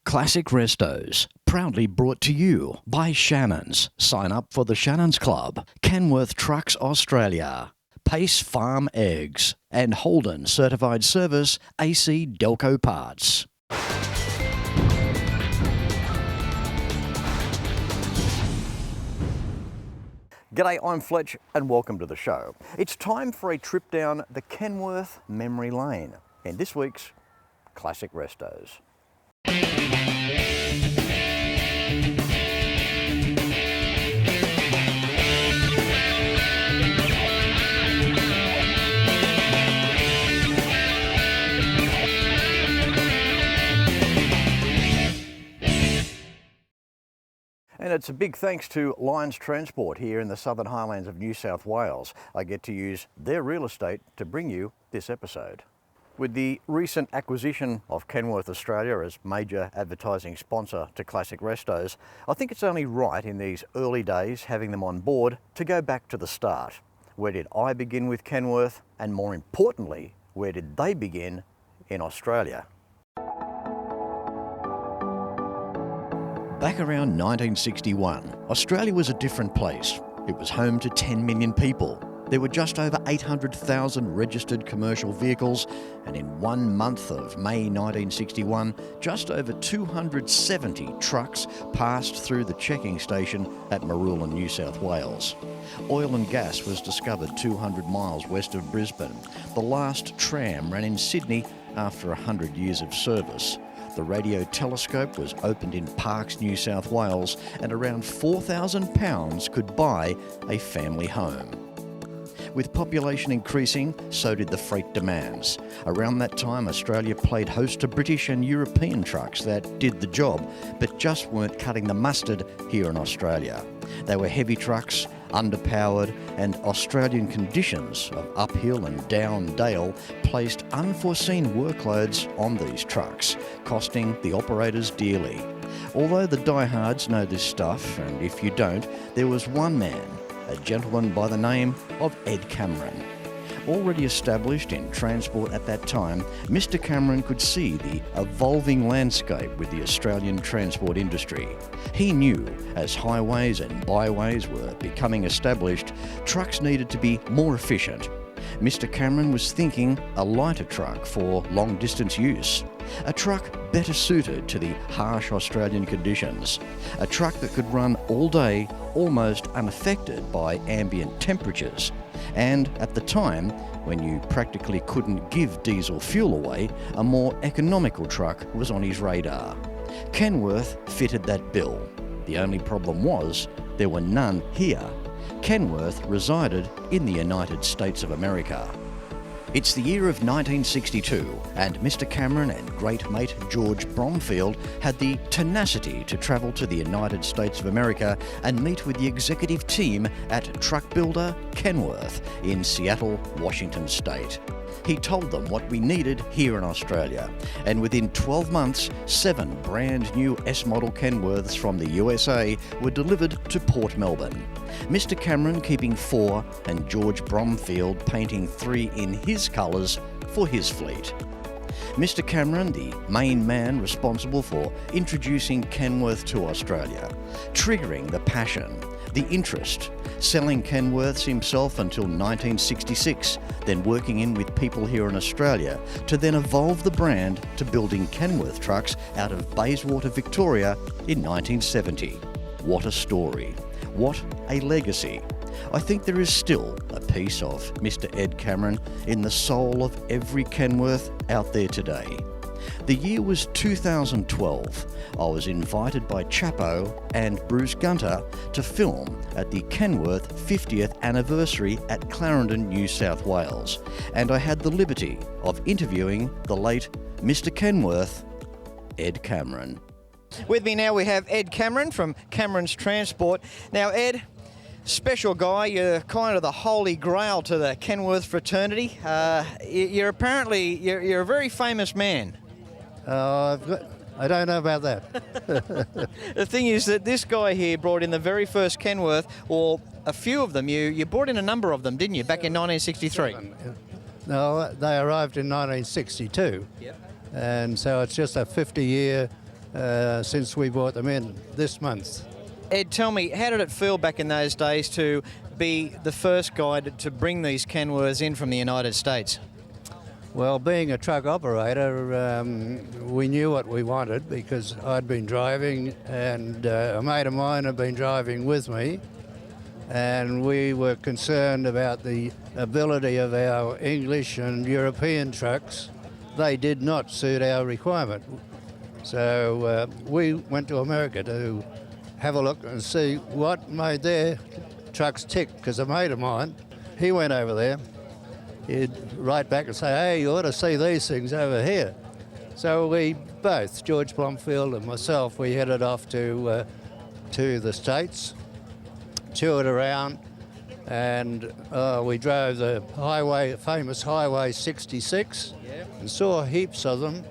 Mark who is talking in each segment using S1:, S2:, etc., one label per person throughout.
S1: Classic Restos, proudly brought to you by Shannons. Sign up for the Shannons Club, Kenworth Trucks Australia, Pace Farm Eggs, and Holden Certified Service AC Delco Parts. G'day, I'm Fletch and welcome to the show. It's time for a trip down the Kenworth memory lane in this week's Classic Restos. And it's a big thanks to Lions Transport here in the Southern Highlands of New South Wales. I get to use their real estate to bring you this episode. With the recent acquisition of Kenworth Australia as major advertising sponsor to Classic Restos, I think it's only right in these early days having them on board to go back to the start. Where did I begin with Kenworth? And more importantly, where did they begin in Australia? Back around 1961, Australia was a different place. It was home to 10 million people. There were just over 800,000 registered commercial vehicles, and in 1 month of May 1961, just over 270 trucks passed through the checking station at Maroolan, New South Wales. Oil and gas was discovered 200 miles west of Brisbane. The last tram ran in Sydney after 100 years of service. The radio telescope was opened in Parkes, New South Wales, and around £4,000 could buy a family home. With population increasing, so did the freight demands. Around that time, Australia played host to British and European trucks that did the job, but just weren't cutting the mustard here in Australia. They were heavy trucks, underpowered, and Australian conditions of uphill and down dale placed unforeseen workloads on these trucks, costing the operators dearly. Although the diehards know this stuff, and if you don't, there was one man, a gentleman by the name of Ed Cameron. Already established in transport at that time, Mr. Cameron could see the evolving landscape with the Australian transport industry. He knew as highways and byways were becoming established, trucks needed to be more efficient. Mr. Cameron was thinking a lighter truck for long-distance use. A truck better suited to the harsh Australian conditions. A truck that could run all day, almost unaffected by ambient temperatures. And at the time, when you practically couldn't give diesel fuel away, a more economical truck was on his radar. Kenworth fitted that bill. The only problem was, there were none here. Kenworth resided in the United States of America. It's the year of 1962, and Mr. Cameron and great mate George Bloomfield had the tenacity to travel to the United States of America and meet with the executive team at truck builder Kenworth in Seattle, Washington State. He told them what we needed here in Australia, and within 12 months, 7 brand new S Model Kenworths from the USA were delivered to Port Melbourne. Mr. Cameron keeping 4 and George Bloomfield painting 3 in his colours for his fleet. Mr. Cameron, the main man responsible for introducing Kenworth to Australia, triggering the passion, the interest, selling Kenworths himself until 1966, then working in with people here in Australia to then evolve the brand to building Kenworth trucks out of Bayswater, Victoria in 1970. What a story. What a legacy. I think there is still a piece of Mr. Ed Cameron in the soul of every Kenworth out there today. The year was 2012. I was invited by Chapo and Bruce Gunter to film at the Kenworth 50th anniversary at Clarendon, New South Wales, and I had the liberty of interviewing the late Mr. Kenworth, Ed Cameron. With me now we have Ed Cameron from Cameron's Transport. Now Ed, special guy, you're kind of the holy grail to the Kenworth fraternity. You're a very famous man.
S2: I don't know about that.
S1: The thing is that this guy here brought in the very first Kenworth, or a few of them. You brought in a number of them, didn't you, back in 1963?
S2: No, they arrived in 1962.
S1: Yep.
S2: And so it's just a 50-year since we brought them in this month.
S3: Ed, tell me, how did it feel back in those days to be the first guy to bring these Kenworths in from the United States?
S2: Well, being a truck operator, we knew what we wanted because I'd been driving and a mate of mine had been driving with me, and we were concerned about the ability of our English and European trucks. They did not suit our requirement. So we went to America to have a look and see what made their trucks tick, because a mate of mine, he went over there, he'd write back and say, hey, you ought to see these things over here. So we both, George Bloomfield and myself, we headed off to the States, toured around, and we drove the highway, famous Highway 66, and saw heaps of them.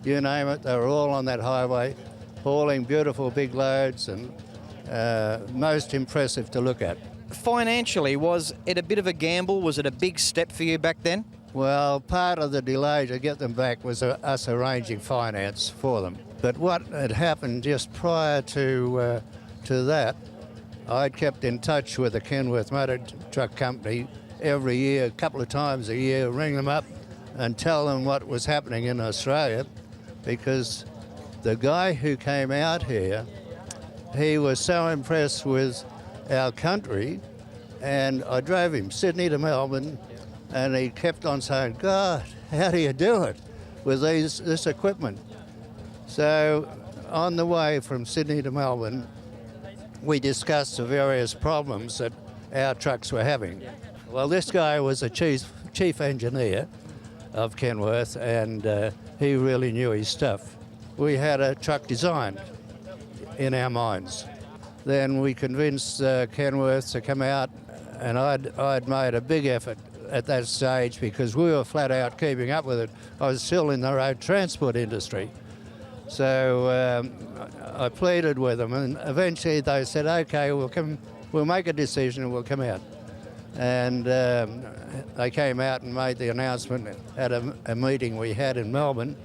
S2: You name it, they were all on that highway, hauling beautiful big loads, and most impressive to look at.
S3: Financially, was it a bit of a gamble? Was it a big step for you back then?
S2: Well, part of the delay to get them back was us arranging finance for them. But what had happened just prior to that, I'd kept in touch with the Kenworth Motor Truck Company every year, a couple of times a year, ring them up and tell them what was happening in Australia, because the guy who came out here, he was so impressed with our country, and I drove him Sydney to Melbourne, and he kept on saying, God, how do you do it with this equipment? So on the way from Sydney to Melbourne, we discussed the various problems that our trucks were having. Well, this guy was a chief engineer of Kenworth, and he really knew his stuff. We had a truck designed in our minds. Then we convinced Kenworth to come out, and I'd made a big effort at that stage because we were flat out keeping up with it. I was still in the road transport industry. So I pleaded with them, and eventually they said, okay, we'll make a decision and we'll come out. And they came out and made the announcement at a meeting we had in Melbourne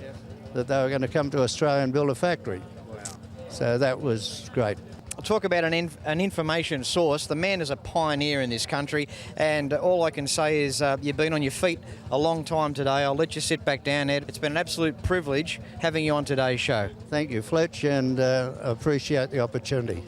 S2: that they were going to come to Australia and build a factory. Wow. So that was great.
S3: I'll talk about an information source. The man is a pioneer in this country, and all I can say is you've been on your feet a long time today. I'll let you sit back down, Ed. It's been an absolute privilege having you on today's show.
S2: Thank you, Fletch, and appreciate the opportunity.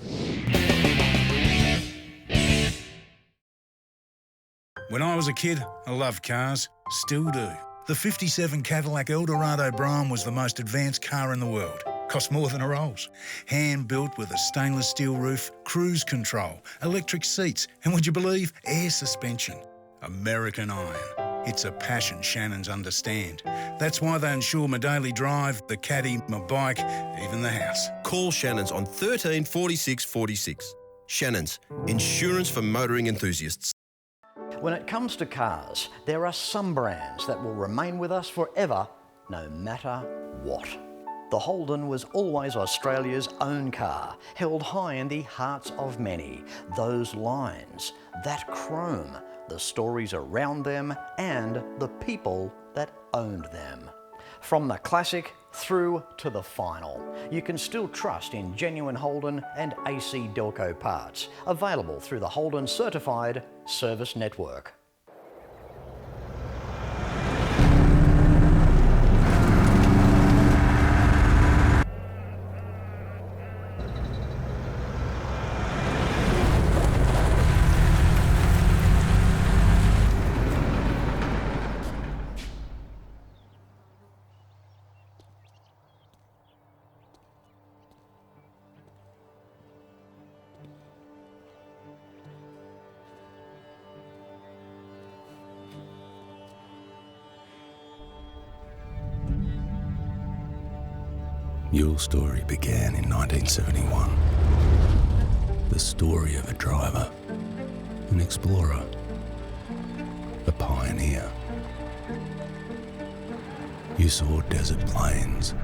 S4: When I was a kid, I loved cars, still do. The 57 Cadillac Eldorado Brougham was the most advanced car in the world. Cost more than a Rolls. Hand-built with a stainless steel roof, cruise control, electric seats, and would you believe, air suspension. American iron. It's a passion Shannons understand. That's why they insure my daily drive, the caddy, my bike, even the house.
S5: Call Shannons on 13 46 46. Shannons, insurance for motoring enthusiasts.
S1: When it comes to cars, there are some brands that will remain with us forever, no matter what. The Holden was always Australia's own car, held high in the hearts of many. Those lines, that chrome, the stories around them, and the people that owned them. From the classic through to the final, you can still trust in genuine Holden and AC Delco parts, available through the Holden Certified Service Network.
S6: Your story began in 1971. The story of a driver, an explorer, a pioneer. You saw desert plains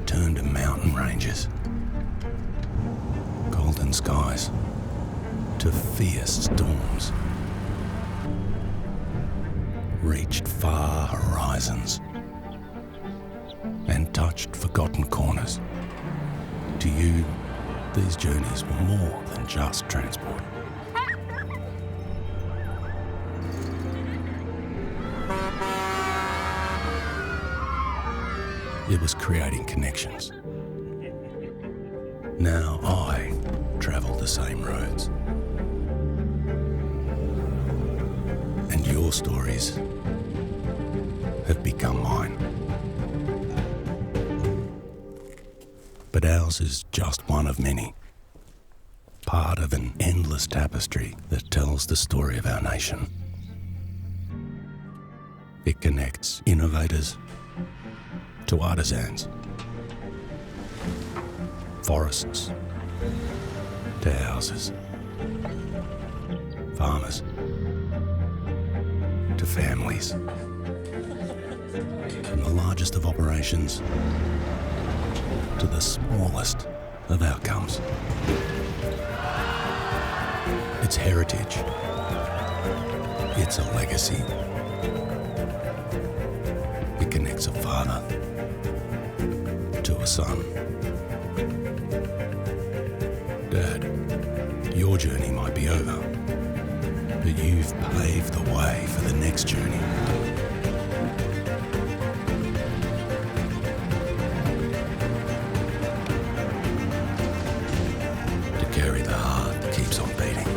S6: turn to mountain ranges, golden skies to fierce storms, reached far horizons and untouched, forgotten corners. To you, these journeys were more than just transport. It was creating connections. Now I travel the same roads. And your stories have become mine. But ours is just one of many, part of an endless tapestry that tells the story of our nation. It connects innovators to artisans, forests to houses, farmers to families, from the largest of operations to the smallest of outcomes. It's heritage. It's a legacy. It connects a father to a son. Dad, your journey might be over, but you've paved the way for the next journey. To carry the heart that keeps on beating.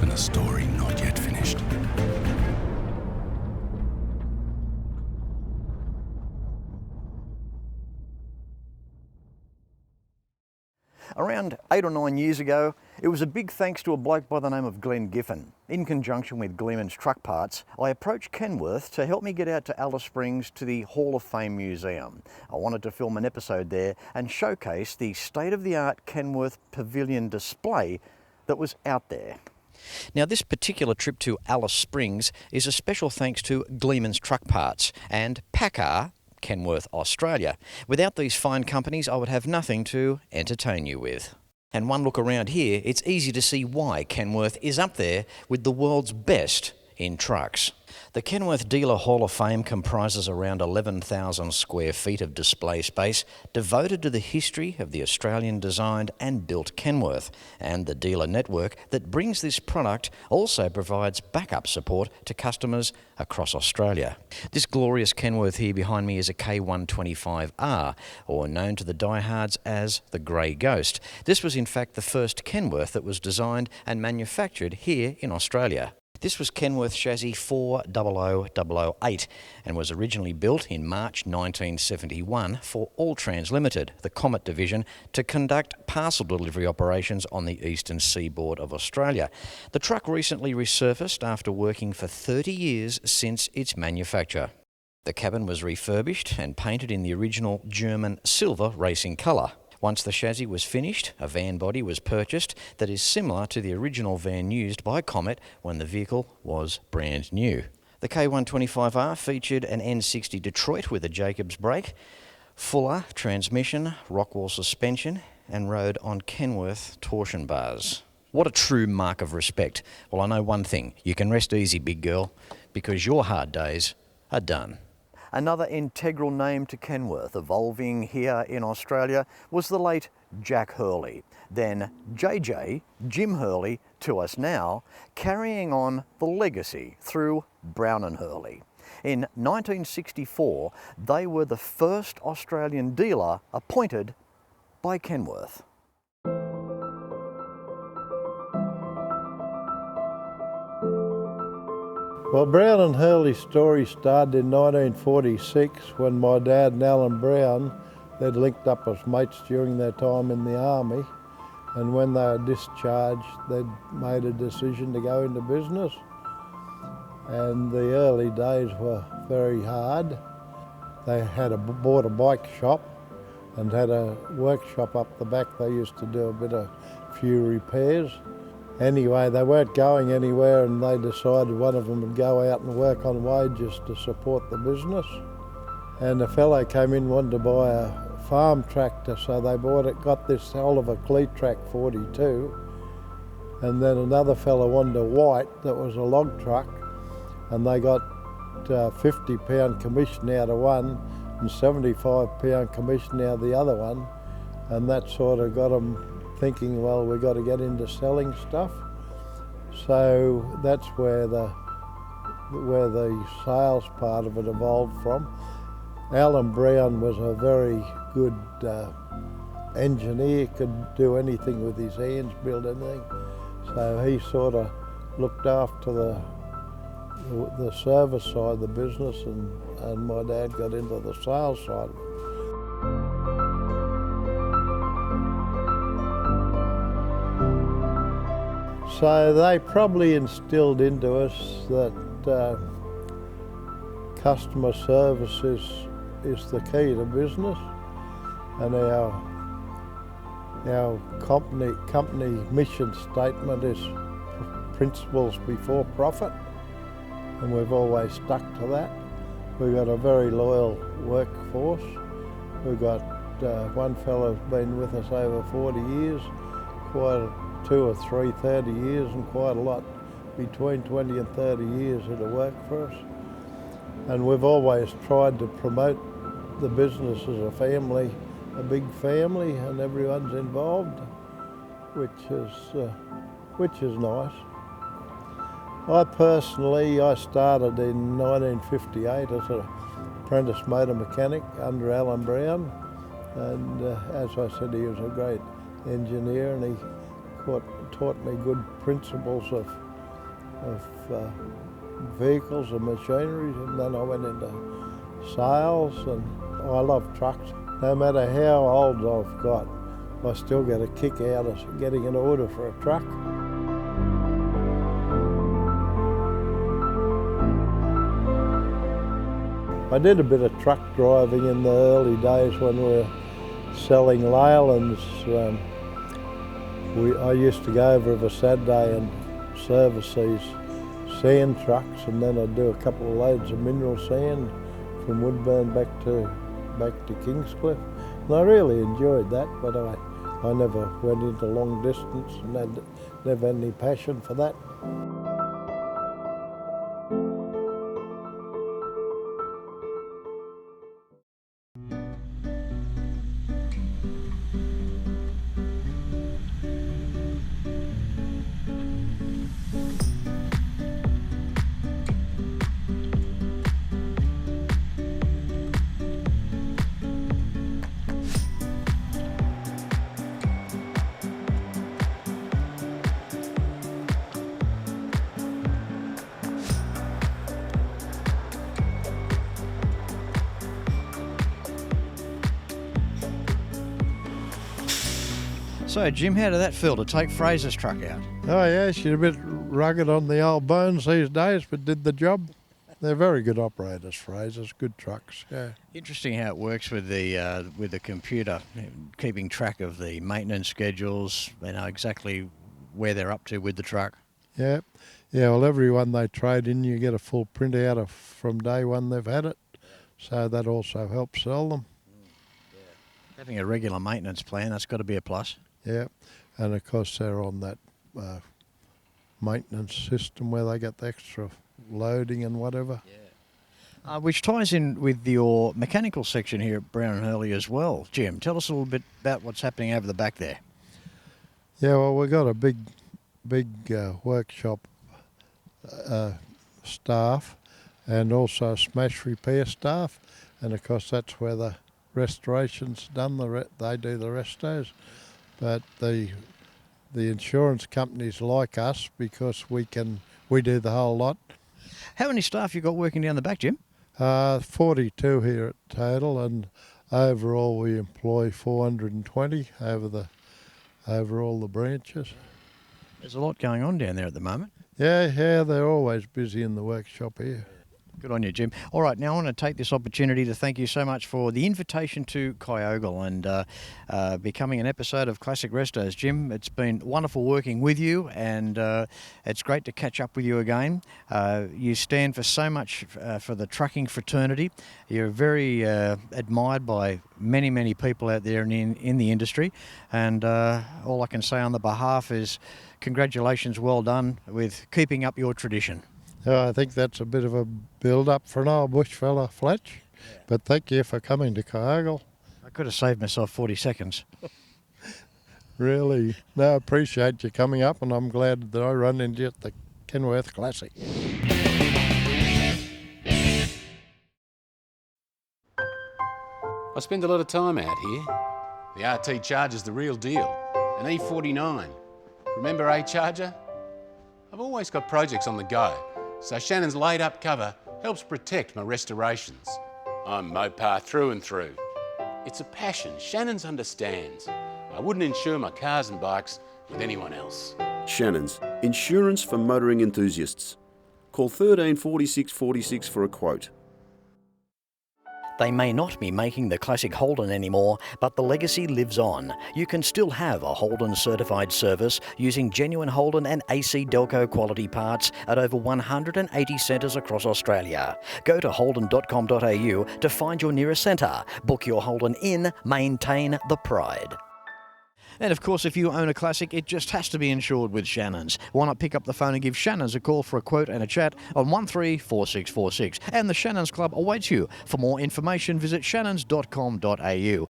S6: And a story not yet finished.
S1: Around 8 or 9 years ago, it was a big thanks to a bloke by the name of Glenn Giffen. In conjunction with Gleeman's Truck Parts, I approached Kenworth to help me get out to Alice Springs to the Hall of Fame Museum. I wanted to film an episode there and showcase the state-of-the-art Kenworth Pavilion display that was out there. Now, this particular trip to Alice Springs is a special thanks to Gleeman's Truck Parts and PACCAR, Kenworth, Australia. Without these fine companies, I would have nothing to entertain you with. And one look around here, it's easy to see why Kenworth is up there with the world's best in trucks. The Kenworth Dealer Hall of Fame comprises around 11,000 square feet of display space devoted to the history of the Australian-designed and built Kenworth, and the dealer network that brings this product also provides backup support to customers across Australia. This glorious Kenworth here behind me is a K125R, or known to the diehards as the Grey Ghost. This was in fact the first Kenworth that was designed and manufactured here in Australia. This was Kenworth chassis 400008 and was originally built in March 1971 for Alltrans Limited, the Comet division, to conduct parcel delivery operations on the eastern seaboard of Australia. The truck recently resurfaced after working for 30 years since its manufacture. The cabin was refurbished and painted in the original German silver racing colour. Once the chassis was finished, a van body was purchased that is similar to the original van used by Comet when the vehicle was brand new. The K125R featured an N60 Detroit with a Jacobs brake, Fuller transmission, Rockwell suspension, and rode on Kenworth torsion bars. What a true mark of respect. Well, I know one thing, you can rest easy, big girl, because your hard days are done. Another integral name to Kenworth evolving here in Australia was the late Jack Hurley. Then JJ, Jim Hurley, to us now, carrying on the legacy through Brown and Hurley. In 1964, they were the first Australian dealer appointed by Kenworth.
S7: Well, Brown and Hurley's story started in 1946 when my dad and Alan Brown, they'd linked up as mates during their time in the army, and when they were discharged, they'd made a decision to go into business. And the early days were very hard. They had bought a bike shop and had a workshop up the back. They used to do a few repairs. Anyway, they weren't going anywhere and they decided one of them would go out and work on wages to support the business. And a fellow came in, wanted to buy a farm tractor, so they got this Oliver Cleat Track 42 And then another fella wanted a white that was a log truck, and they got £50 commission out of one and £75 commission out of the other one, and that sort of got them thinking, well, we've got to get into selling stuff. So that's where the sales part of it evolved from. Alan Brown was a very good engineer, could do anything with his hands, build anything. So he sort of looked after the service side of the business, and my dad got into the sales side of it. So they probably instilled into us that customer service is the key to business, and our company mission statement is principles before profit, and we've always stuck to that. We've got a very loyal workforce. We've got one fellow's been with us over 40 years, quite 2 or 3, 30 years, and quite a lot between 20 and 30 years that have worked for us. And we've always tried to promote the business as a family, a big family, and everyone's involved, which is nice. I started in 1958 as an apprentice motor mechanic under Alan Brown, and as I said, he was a great engineer, and he taught me good principles of vehicles and machinery, and then I went into sales, and I love trucks. No matter how old I've got, I still get a kick out of getting an order for a truck. I did a bit of truck driving in the early days when we were selling Leylands. I used to go over a Saturday and service these sand trucks, and then I'd do a couple of loads of mineral sand from Woodburn back to Kingscliff. And I really enjoyed that, but I never went into long distance and never had any passion for that.
S3: So, Jim, how did that feel to take Fraser's truck out?
S7: Oh yeah, she's a bit rugged on the old bones these days, but did the job. They're very good operators, Fraser's, good trucks, yeah.
S3: Interesting how it works with the computer, keeping track of the maintenance schedules. They know exactly where they're up to with the truck.
S7: Yeah, well, everyone they trade in, you get a full printout of from day one they've had it, so that also helps sell them.
S3: Having a regular maintenance plan, that's got to be a plus.
S7: Yeah, and of course they're on that maintenance system where they get the extra loading and whatever.
S3: Yeah. Which ties in with your mechanical section here at Brown and Hurley as well. Jim, tell us a little bit about what's happening over the back there.
S7: Yeah, well, we've got a big workshop staff, and also smash repair staff, and of course that's where the restoration's done. They do the restos. But the insurance companies like us because we do the whole lot.
S3: How many staff you got working down the back, Jim?
S7: 42 here at total, and overall we employ 420 over all the branches.
S3: There's a lot going on down there at the moment.
S7: Yeah, they're always busy in the workshop here.
S1: Good on you, Jim. All right, now I want to take this opportunity to thank you so much for the invitation to Kyogle and becoming an episode of Classic Restos. Jim, it's been wonderful working with you, and it's great to catch up with you again. You stand for so much for the trucking fraternity. You're very admired by many, many people out there in the industry, and all I can say on the behalf is congratulations, well done with keeping up your tradition.
S7: I think that's a bit of a build-up for an old bush fella, Fletch. Yeah. But thank you for coming to Kyogle.
S1: I could have saved myself 40 seconds.
S7: Really. No, I appreciate you coming up, and I'm glad that I run into you at the Kenworth Classic.
S8: I spend a lot of time out here. The RT Charger's the real deal. An E49. Remember A-Charger? I've always got projects on the go, so Shannon's laid-up cover helps protect my restorations. I'm Mopar through and through. It's a passion Shannon's understands. I wouldn't insure my cars and bikes with anyone else.
S9: Shannons, insurance for motoring enthusiasts. Call 13 46 46 for a quote.
S1: They may not be making the classic Holden anymore, but the legacy lives on. You can still have a Holden certified service using genuine Holden and AC Delco quality parts at over 180 centres across Australia. Go to holden.com.au to find your nearest centre. Book your Holden in, maintain the pride. And of course, if you own a classic, it just has to be insured with Shannons. Why not pick up the phone and give Shannons a call for a quote and a chat on 134646. And the Shannons Club awaits you. For more information, visit shannons.com.au.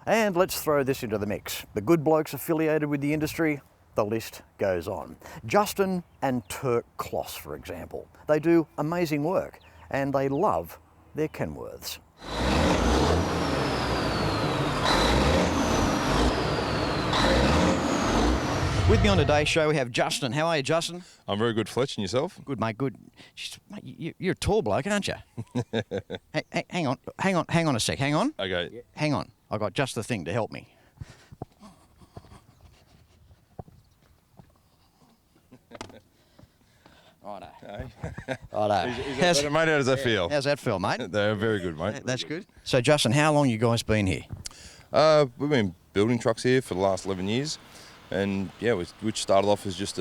S1: And let's throw this into the mix. The good blokes affiliated with the industry, the list goes on. Justin and Turk Kloss, for example. They do amazing work, and they love their Kenworths. With me on today's show, we have Justin. How are you, Justin?
S10: I'm very good, Fletch, and yourself?
S1: Good, mate, good. Jeez, mate, you're a tall bloke, aren't you? Hang on a sec. Hang on.
S10: Okay.
S1: Yeah. Hang on. I got just the thing to help me. Righto. Righto.
S10: Is that better, mate? How does that feel?
S1: How's that feel, mate?
S10: They're very good, mate.
S1: That's good. So, Justin, how long you guys been here?
S10: We've been building trucks here for the last 11 years. And yeah, which started off as just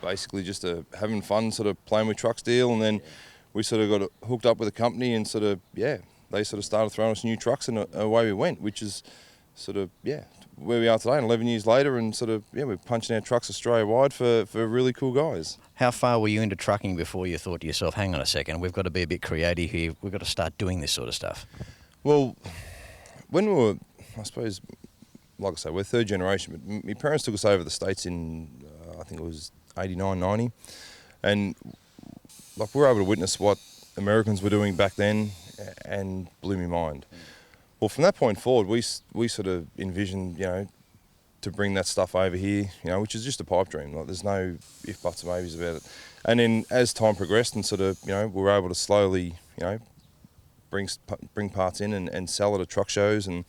S10: basically having fun, sort of playing with trucks deal, and then we sort of got hooked up with a company, and they sort of started throwing us new trucks, and away we went, which is sort of where we are today, and 11 years later, and we're punching out trucks Australia-wide for really cool guys. How far were you into trucking before you thought to yourself, hang on a second, we've got to be a bit creative here, we've got to start doing this sort of stuff? Well, when we were, I suppose, like I say, we're third generation, but my parents took us over the States in, I think it was 89, 90. And like we were able to witness what Americans were doing back then, and blew my mind. Well, from that point forward, we sort of envisioned, to bring that stuff over here, which is just a pipe dream. Like there's no if, buts, or maybes about it. And then as time progressed and we were able to slowly, bring parts in and sell it at truck shows, and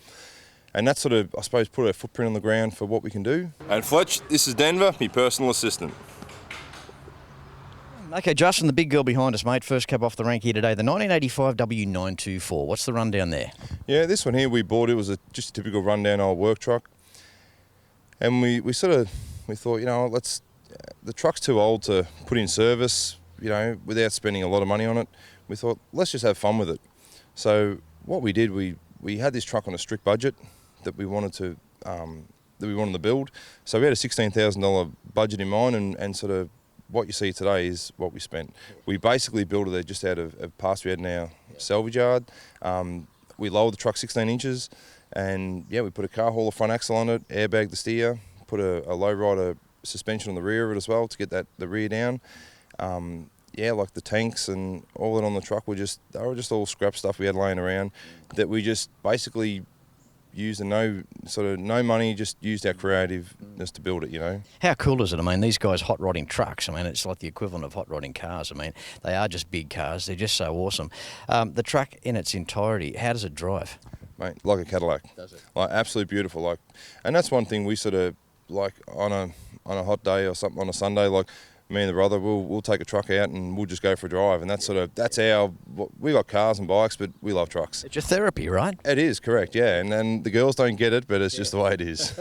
S10: that sort of, I suppose, put a footprint on the ground for what we can do. And Fletch, this is Denver, my personal assistant. Okay, Justin, the big girl behind us, mate. First cab off the rank here today, the 1985 W924. What's the rundown there? Yeah, this one here we bought. It was just a typical rundown old work truck. And we thought, the truck's too old to put in service, without spending a lot of money on it. We thought, let's just have fun with it. So what we did, we had this truck on a strict budget that we wanted to build. So we had a $16,000 budget in mind, and sort of what you see today is what we spent. We basically built it just out of parts we had in our salvage yard. We lowered the truck 16 inches, and we put a car hauler front axle on it, airbagged the steer, put a lowrider suspension on the rear of it as well to get the rear down. Like the tanks and all that on the truck they were just all scrap stuff we had laying around that we just basically used, and no money, just used our creativeness to build it, How cool is it? I mean, these guys hot rodding trucks, it's like the equivalent of hot rodding cars. They are just big cars. They're just so awesome. The truck in its entirety, how does it drive? Mate, like a Cadillac. Does it? Like, absolutely beautiful. And that's one thing we sort of, like, on a hot day or something on a Sunday, like, me and the brother, we'll take a truck out and we'll just go for a drive. And that's we got cars and bikes, but we love trucks.
S1: It's your therapy, right?
S10: It is, correct, yeah. And then the girls don't get it, but it's just the way it is.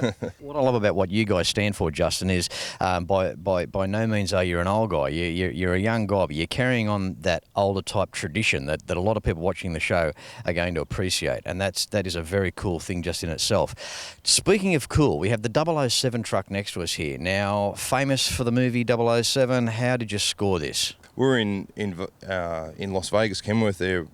S1: What I love about what you guys stand for, Justin, is by no means are you an old guy. You're a young guy, but you're carrying on that older type tradition that a lot of people watching the show are going to appreciate. And that is a very cool thing just in itself. Speaking of cool, we have the 007 truck next to us here. Now, famous for the movie 007. How did you score this?
S10: We're in Las Vegas, Kenworth there,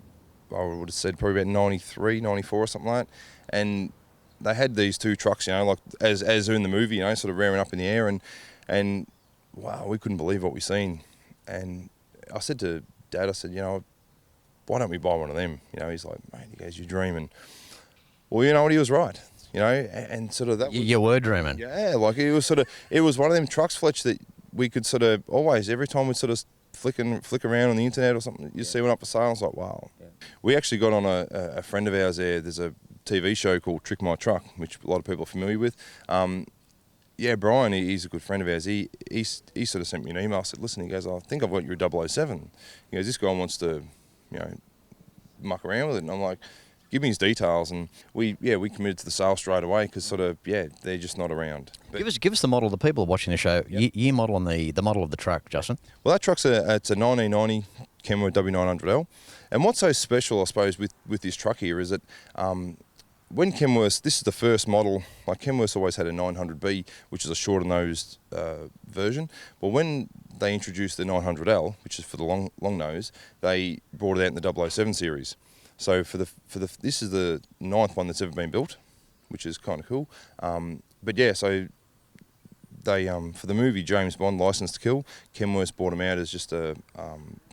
S10: I would have said probably about 93, 94 or something like that. And they had these two trucks, you know, like as in the movie, you know, sort of rearing up in the air. And wow, we couldn't believe what we seen. And I said to Dad, I said, you know, why don't we buy one of them? You know, he's like, mate, he goes, you're dreaming. Well, you know what, he was right. You know, and sort of that.
S1: You were dreaming.
S10: Yeah, like it was one of them trucks, Fletch, that we could sort of always, every time we'd sort of flick around on the internet or something, you see one up for sale. I was like, wow. Yeah. We actually got on a friend of ours there. There's a TV show called Trick My Truck, which a lot of people are familiar with. Yeah, Brian, he's a good friend of ours. He sort of sent me an email. I said, listen, he goes, I think I've got your 007. He goes, this guy wants to, you know, muck around with it. And I'm like, give me his details, and we committed to the sale straight away because they're just not around. But
S1: give us the model. The people watching the show,
S10: yep.
S1: year model and the model of the truck, Justin.
S10: Well, that truck's it's a 1990 Kenworth W900L, and what's so special, I suppose, with this truck here is that when Kenworth, this is the first model. Like Kenworth's always had a 900B, which is a shorter nosed version, but when they introduced the 900L, which is for the long nose, they brought it out in the 007 series. So this is the 9th one that's ever been built, which is kind of cool. But yeah, so they for the movie James Bond, License to Kill, Kenworth brought them out as just a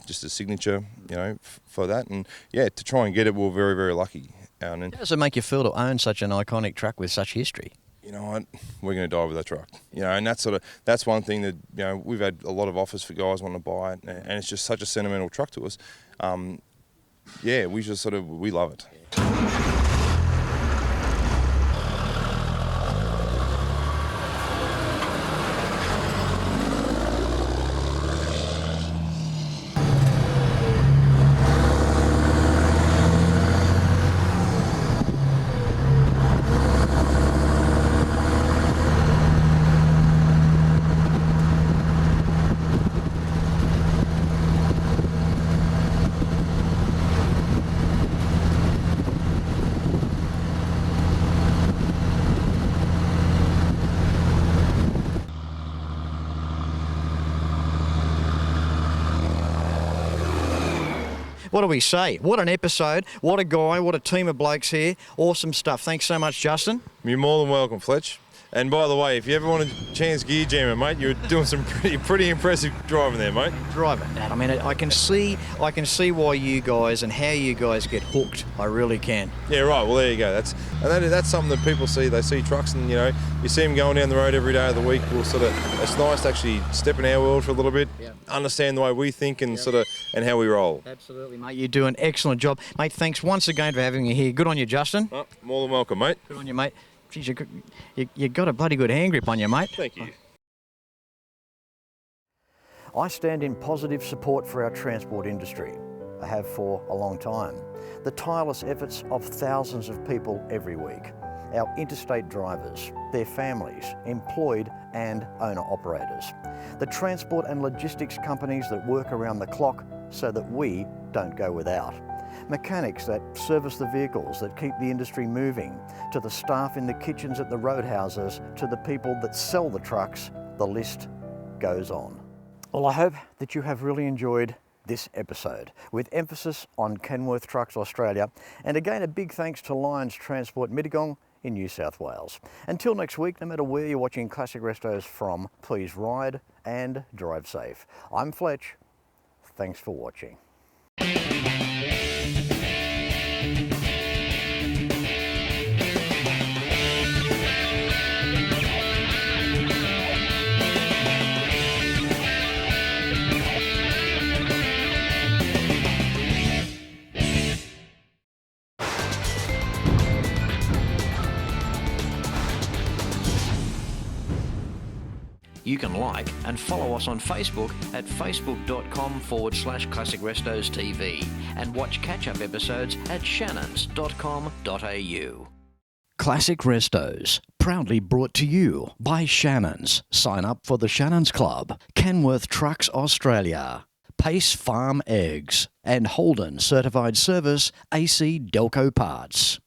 S10: signature, you know, for that. And yeah, to try and get it, we were very, very lucky.
S1: How does it make you feel to own such an iconic truck with such history?
S10: You know what, we're going to die with that truck. You know, and that's one thing that, you know, we've had a lot of offers for guys wanting to buy it, and it's just such a sentimental truck to us. Yeah, we just we love it.
S1: What do we say? What an episode. What a guy. What a team of blokes here. Awesome stuff. Thanks so much, Justin.
S10: You're more than welcome, Fletch. And by the way, if you ever want a chance gear jamming, mate, you're doing some pretty impressive driving there, mate.
S1: Driving that. I mean, I can see why you guys and how you guys get hooked. I really can.
S10: Yeah, right. Well, there you go. That's something that people see. They see trucks, and you know, you see them going down the road every day of the week. It's nice to actually step in our world for a little bit, understand the way we think, and and how we roll.
S1: Absolutely, mate. You do an excellent job, mate. Thanks once again for having me here. Good on you, Justin.
S10: Oh, more than welcome, mate.
S1: Good on you, mate. Geez, you got a bloody good hand grip on you, mate.
S10: Thank you.
S1: I stand in positive support for our transport industry. I have for a long time. The tireless efforts of thousands of people every week. Our interstate drivers, their families, employed and owner-operators. The transport and logistics companies that work around the clock so that we don't go without. Mechanics that service the vehicles that keep the industry moving, to the staff in the kitchens at the roadhouses, to the people that sell the trucks, the list goes on. Well, I hope that you have really enjoyed this episode, with emphasis on Kenworth Trucks Australia, and again a big thanks to Lions Transport Mittagong in New South Wales. Until next week, no matter where you're watching Classic Restos from, please ride and drive safe. I'm Fletch. Thanks for watching. You can like and follow us on Facebook at facebook.com/Classic Restos TV and watch catch-up episodes at shannons.com.au. Classic Restos, proudly brought to you by Shannons. Sign up for the Shannons Club, Kenworth Trucks Australia, Pace Farm Eggs, and Holden Certified Service AC Delco Parts.